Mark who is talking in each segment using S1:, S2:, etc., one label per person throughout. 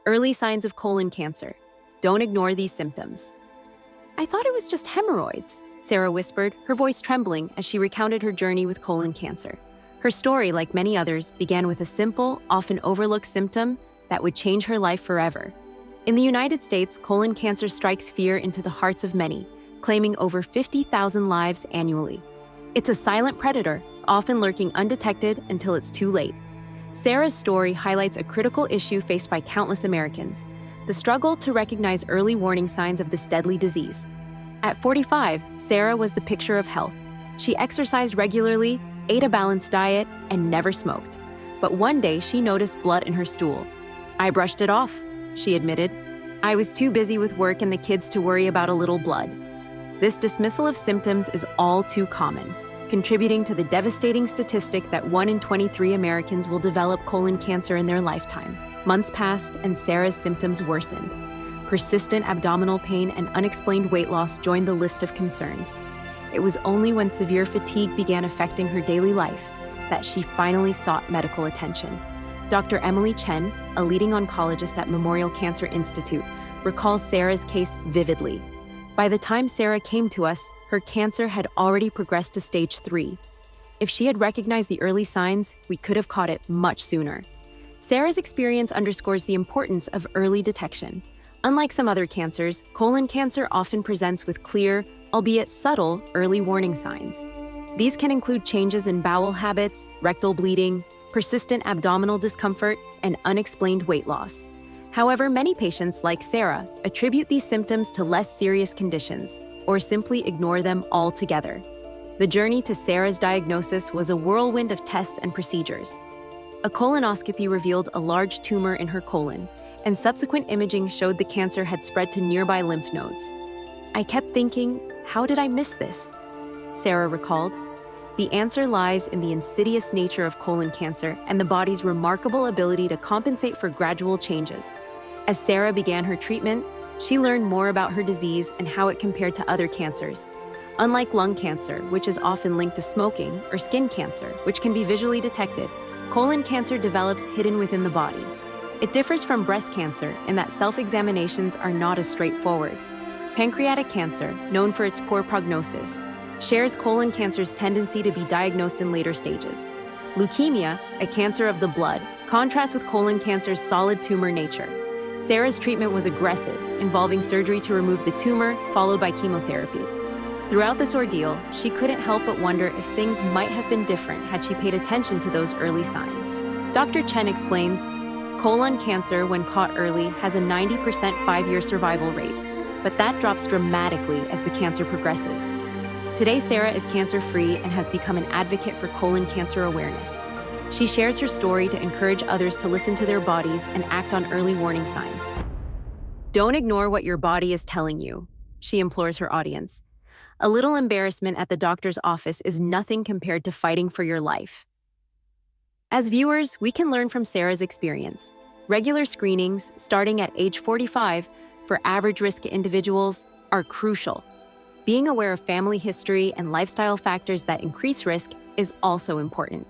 S1: Early signs of colon cancer. Don't ignore these symptoms. I thought it was just hemorrhoids, Sarah whispered, her voice trembling as she recounted her journey with colon cancer. Her story, like many others, began with a simple, often overlooked symptom that would change her life forever. In the United States, colon cancer strikes fear into the hearts of many, claiming over 50,000 lives annually. It's a silent predator, often lurking undetected until it's too late. Sarah's story highlights a critical issue faced by countless Americans: the struggle to recognize early warning signs of this deadly disease. At 45, Sarah was the picture of health. She exercised regularly, ate a balanced diet, and never smoked. But one day, she noticed blood in her stool. "I brushed it off," she admitted. "I was too busy with work and the kids to worry about a little blood." This dismissal of symptoms is all too common, contributing to the devastating statistic that 1 in 23 Americans will develop colon cancer in their lifetime. Months passed and Sarah's symptoms worsened. Persistent abdominal pain and unexplained weight loss joined the list of concerns. It was only when severe fatigue began affecting her daily life that she finally sought medical attention. Dr. Emily Chen, a leading oncologist at Memorial Cancer Institute, recalls Sarah's case vividly. By the time Sarah came to us, her cancer had already progressed to stage 3. If she had recognized the early signs, we could have caught it much sooner. Sarah's experience underscores the importance of early detection. Unlike some other cancers, colon cancer often presents with clear, albeit subtle, early warning signs. These can include changes in bowel habits, rectal bleeding, persistent abdominal discomfort, and unexplained weight loss. However, many patients, like Sarah, attribute these symptoms to less serious conditions or simply ignore them altogether. The journey to Sarah's diagnosis was a whirlwind of tests and procedures. A colonoscopy revealed a large tumor in her colon, and subsequent imaging showed the cancer had spread to nearby lymph nodes. "I kept thinking, how did I miss this?" Sarah recalled. The answer lies in the insidious nature of colon cancer and the body's remarkable ability to compensate for gradual changes. As Sarah began her treatment, she learned more about her disease and how it compared to other cancers. Unlike lung cancer, which is often linked to smoking, or skin cancer, which can be visually detected, colon cancer develops hidden within the body. It differs from breast cancer in that self-examinations are not as straightforward. Pancreatic cancer, known for its poor prognosis, shares colon cancer's tendency to be diagnosed in later stages. Leukemia, a cancer of the blood, contrasts with colon cancer's solid tumor nature. Sarah's treatment was aggressive, involving surgery to remove the tumor, followed by chemotherapy. Throughout this ordeal, she couldn't help but wonder if things might have been different had she paid attention to those early signs. Dr. Chen explains, colon cancer, when caught early, has a 90% 5-year survival rate, but that drops dramatically as the cancer progresses. Today, Sarah is cancer-free and has become an advocate for colon cancer awareness. She shares her story to encourage others to listen to their bodies and act on early warning signs. Don't ignore what your body is telling you, she implores her audience. A little embarrassment at the doctor's office is nothing compared to fighting for your life. As viewers, we can learn from Sarah's experience. Regular screenings, starting at age 45, for average-risk individuals are crucial. Being aware of family history and lifestyle factors that increase risk is also important.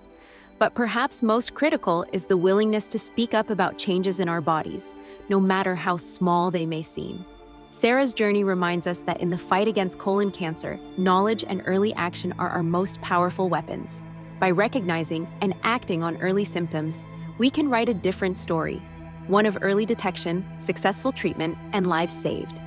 S1: But perhaps most critical is the willingness to speak up about changes in our bodies, no matter how small they may seem. Sarah's journey reminds us that in the fight against colon cancer, knowledge and early action are our most powerful weapons. By recognizing and acting on early symptoms, we can write a different story, one of early detection, successful treatment, and lives saved.